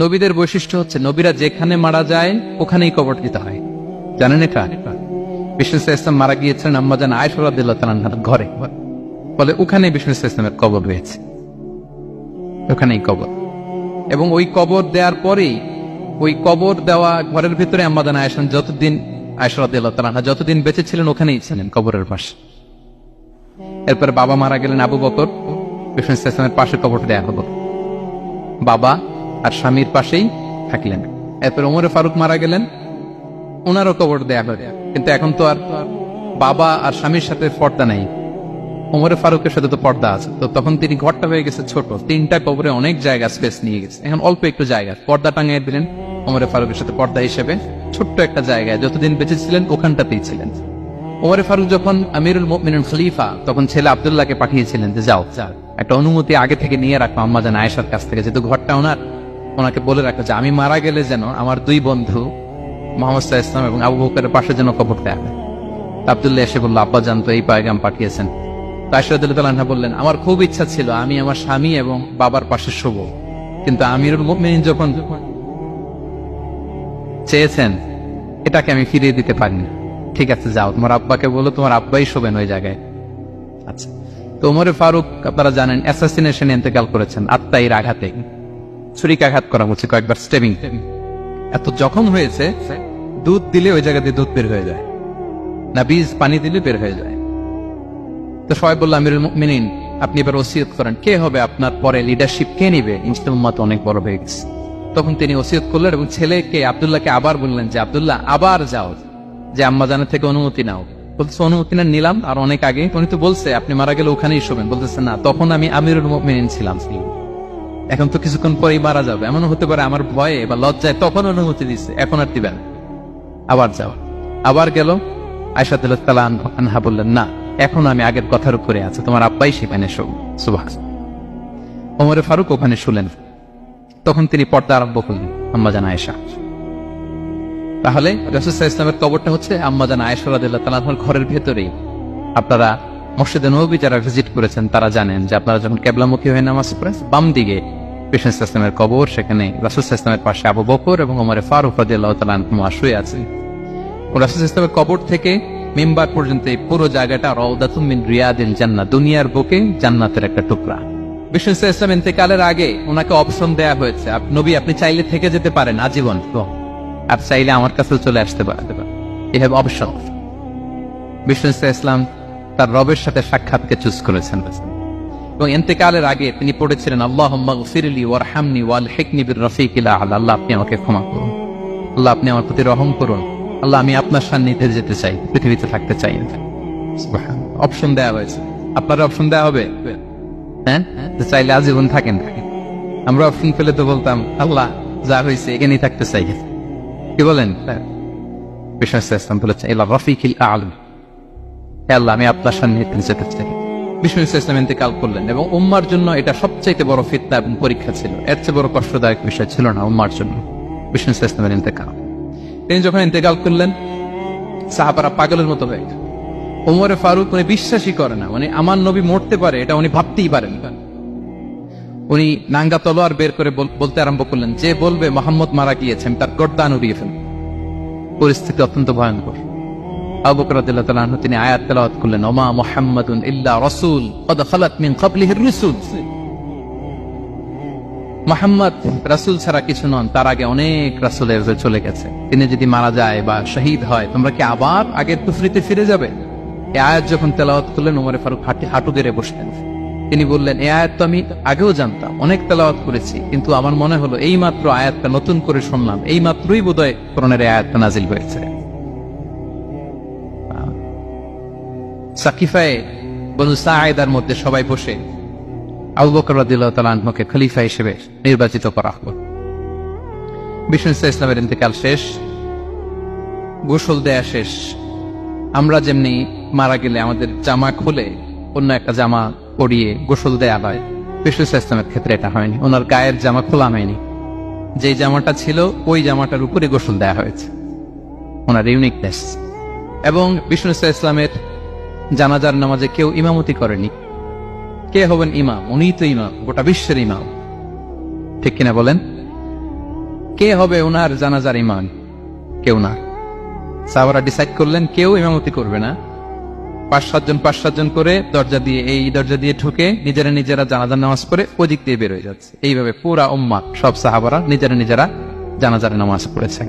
নবীদের বৈশিষ্ট্য হচ্ছে নবীরা যেখানে মারা যায় ওখানেই কবর দিতে হয়। জানেন এটা? বিষ্ণু ইসলাম মারা গিয়েছিলেন আম্মাজান আয়েশা রাদিয়াল্লাহু তাআলার ঘরে, ফলে ওখানে বিষ্ণু ইসলামের কবর রয়েছে, ওখানেই কবর। এবং ওই কবর দেওয়ার পরেই ওই কবর দেওয়া ঘরের ভিতরে আম্মাজান আয়েশা রাদিয়াল্লাহু তাআলা যতদিন বেঁচে ছিলেন ওখানেই ছিলেন কবরের পাশে। এরপর বাবা মারা গেলেন আবু বকর, বিষ্ণু ইসলামের পাশে কবর দেয়া হলো, বাবা আর স্বামীর পাশেই থাকলেন। এরপর ওমরে ফারুক মারা গেলেন, ওনারও কবর দেয়া হলো। কিন্তু এখন তো আর বাবা আর স্বামীর সাথে পর্দা নাই, ওমরে ফারুকের সাথে তো পর্দা আছে। তো তখন তিনি ঘরটা হয়ে গেছে ছোট, তিনটা কবরে অনেক জায়গা স্পেস নিয়ে গেছে, এখন অল্প একটু জায়গা পর্দা টাঙিয়ে দিলেন ওমরে ফারুকের সাথে পর্দা হিসেবে, ছোট্ট একটা জায়গায় যতদিন বেঁচে ছিলেন ওখানটাতেই ছিলেন। ওমরে ফারুক যখন আমিরুল মুমিনিন খলিফা, তখন ছেলে আব্দুল্লাহকে পাঠিয়েছিলেন যে যাও একটা অনুমতি আগে থেকে নিয়ে রাখো আম্মাজান আয়েশার কাছ থেকে, যেহেতু ঘরটা ওনার, ওনাকে বলে রাখো যে আমি মারা গেলে যেন আমার দুই বন্ধু মুহাম্মদ সাল্লাল্লাহু আলাইহি ওয়াসাল্লাম এবং আবু বকরের পাশে যেন কবর দেয়া হয়। আব্দুল্লাহ এসে বলল, আব্বা জান তো এই পয়গাম পাঠিয়েছেন। আয়েশা রাদিয়াল্লাহু তাআলা বললেন, আমার খুব ইচ্ছা ছিল আমি আমার স্বামী এবং বাবার পাশে শুব, কিন্তু আমিরুল মুমিনিন যখন চেয়েছেন এটাকে আমি ফিরিয়ে দিতে পারিনি। ঠিক আছে যাও, তোমার আব্বাকে বলো তোমার আব্বাই শোবেন ওই জায়গায়। আচ্ছা, তো ওমরে ফারুক আপনারা জানেন অ্যাসাসিনেশনে ইন্তেকাল করেছেন, আত্মাইর আঘাতে, ছুরিকাঘাত করা হচ্ছে কয়েকবার, স্টেবিং। এত জখম হয়েছে, দুধ দিলে ওই জায়গা দিয়ে দুধ বের হয়ে যায় না, বীজ পানি দিলে বের হয়ে যায়। তো সবাই বলল, আমিরুল মুমিনিন আপনি এবার ওসিয়ত করেন, কে হবে আপনার পরে লিডারশিপ, কে নিবে? ইসলাম উম্মাত অনেক বড় হয়ে গেছে। তখন তিনি ওসিয়ত করলেন এবং ছেলেকে আব্দুল্লাহকে আবার বললেন যে আব্দুল্লাহ আবার যাও, যে আম্মাজানের থেকে অনুমতি নাও। বলতেছে অনুমতি না নিলাম আর অনেক আগে, উনি তো বলছে আপনি মারা গেলে ওখানেই শোবেন। বলতেছে না, তখন আমি আমিরুল মুমিনিন ছিলাম, এখন তো কিছুক্ষণ পরেই মারা যাবে, এমন হতে পারে আমার ভয়ে বা লজ্জায় তখন অনুমতি দিচ্ছে, এখন আর দিবেন, আবার যাও। আবার গেল, আয়েশা রাদিয়াল্লাহু তাআলা আনহা বললেন, না এখন আমি আগের কথার উপরে আছে, তোমার আব্বাই সেখানে শোক। সুবহানাল্লাহ। ওমরে ফারুক ওখানে শুলেন, তখন তিনি পর্দা আরম্ভ করলেন আম্মাজান আয়েশা। তাহলে রাসূল সাল্লাল্লাহু আলাইহি ওয়াসাল্লামের কবরটা হচ্ছে আম্মাজান আয়েশা রাদিয়াল্লাহু তাআলা আনহার ঘরের ভেতরেই। আপনারা মসজিদে নববী যারা ভিজিট করেছেন তারা জানেন যে আপনারা যখন কিবলামুখী হয়ে নামাজ পড়েন, বাম দিকে বিষ্ণু ইসলামের কবর, সেখানে রাসূল সাল্লাল্লাহু আলাইহি ওয়াসাল্লামের পাশে আবু বকর এবং ওমরে ফারুক রাদিয়াল্লাহু তাআলা আনহুমা শুয়ে আছেন। রাসূল সাল্লাল্লাহু আলাইহি ওয়াসাল্লামের কবর থেকে মিম্বার পর্যন্ত এই পুরো জায়গাটা রাউদাতুম মিন রিয়াদিল জান্নাহ, দুনিয়ার বুকে জান্নাতের একটা টুকরা। বিষ্ণু সাল্লাল্লাহু আলাইহি ওয়াসাল্লাম ইন্তেকালের আগে ওনাকে অপশন দেয়া হয়েছে, নবী আপনি চাইলে থেকে যেতে পারেন আজীবন, আর চাইলে আমার কাছে চলে আসতে পারেন, এই হ্যাভ অপশন। বিষ্ণু সাল্লাল্লাহু আলাইহি ওয়াসাল্লাম তার রবের সাথে সাক্ষাৎকে চুজ করেছেন এবং ইন্তেকালের আগে তিনি পড়েছিলেন, আল্লাহুম্মা গফিরলি ওয়ারহামনি ওয়ালহিকনি বির রফিকিল আ'লা, আল্লাহ আপনি আমাকে ক্ষমা করুন, আল্লাহ আপনি আমার প্রতি রহম করুন, আল্লাহ আমি আপনার সান্নিধ্যে যেতে চাই, পৃথিবীতে থাকতে চাই না। সুবহানাল্লাহ। অপশন দেওয়া হয়েছে, আপনার অপশন দেওয়া হবে, হ্যাঁ চাইলে আজীবন থাকেন। আমরা অপশন পেলে তো বলতাম আল্লাহ যা হয়েছে এখানেই থাকতে চাই, কি বলেন? বিষ্ণু সাল্লাল্লাহু আলাইহি ওয়াসাল্লাম বলেছেন ইলা রফিকিল আ'লা, হে আল্লাহ আমি আপনার সান্নিধ্যে যেতে চাই। বিষ্ণু সাল্লাল্লাহু আলাইহি ওয়াসাল্লাম ইন্তেকাল করলেন এবং উম্মার জন্য এটা সবচাইতে বড় ফিতনা এবং পরীক্ষা ছিল, এর চেয়ে বড় কষ্টদায়ক বিষয় ছিল না উম্মার জন্য বিষ্ণু সাল্লাল্লাহু আলাইহি ওয়াসাল্লামের ইন্তেকাল। তিনি যখন ইন্তেকাল করলেন সাহাবারা পাগলের মতো হয়ে গেল। ওমরে ফারুক উনি বিশ্বাসই করে না, মানে আমার নবী মরতে পারে এটা উনি ভাবতেই পারেন। উনি নাঙ্গা তলোয়ার বের করে বলতে আরম্ভ করলেন, যে বলবে মুহাম্মদ মারা গিয়েছেন তার গর্দান উড়িয়ে ফেলবে। পরিস্থিতি অত্যন্ত ভয়ঙ্কর। আবু বকর রাদিয়াল্লাহু তাআলা আনহু তিনি আয়াত তেলাওয়াত করলেন, ওমা মুহাম্মাদুন ইল্লা রাসূল ক্বাদ খালাত মিন ক্বাবলিহির রুসুল, মুহাম্মদ রাসূল ছাড়া কিছু নন, তার আগে অনেক রাসূল চলে গেছে, তিনি যদি মারা যায় বা শহীদ হয় তোমরা কি আবার আগের কুফরিতে ফিরে যাবে? এই আয়াত যখন তেলাওয়াত করলেন ওমরে ফারুক হাঁটু গেড়ে বসলেন। তিনি বললেন, এই আয়াত তো আমি আগেও জানতাম, অনেক তেলাওয়াত করেছি, কিন্তু আমার মনে হলো এই মাত্র আয়াতটা নতুন করে শুনলাম, এই মাত্রই বোধহয় কোরআনের এই আয়াতটা নাজিল হয়েছে। সাকিফায়ে বনু সাঈদার মধ্যে সবাই বসে আবু বকর রাদিয়াল্লাহু তাআলা আনহুকে খলিফা হিসেবে নির্বাচিত করা হলো। বিষ্ণু সাল্লাল্লাহু আলাইহি ওয়াসাল্লামের ইন্তেকাল শেষ, গোসল দেয়া শেষ। আমরা যেমনি মারা গেলে আমাদের জামা খুলে অন্য একটা জামা পরিয়ে গোসল দেয়া হয়, বিষ্ণু সাল্লাল্লাহু আলাইহি ওয়াসাল্লামের ক্ষেত্রে এটা হয়নি, ওনার গায়ের জামা খোলা হয়নি, যে জামাটা ছিল ওই জামাটার উপরে গোসল দেয়া হয়েছে, ওনার ইউনিকনেস। এবং বিষ্ণু সাল্লাল্লাহু আলাইহি ওয়াসাল্লামের জানাজার নামাজে কেউ ইমামতি করেনি। কে হবেন ইমাম? উনিই তো ইমাম, গোটা বিশ্বের ইমাম, ঠিক কিনা বলেন? কে হবে ওনার জানাজার ইমাম? কেউ না। সাহাবারা ডিসাইড করলেন কেউ ইমামতি করবে না, 5-7 জন করে দরজা দিয়ে, এই দরজা দিয়ে ঢুকে নিজেরা জানাজার নামাজ পড়ে ওই দিক দিয়ে বের হয়ে যাচ্ছে। এইভাবে পুরা উম্মাহ সব সাহাবারা নিজেরা জানাজার নামাজ পড়েছে।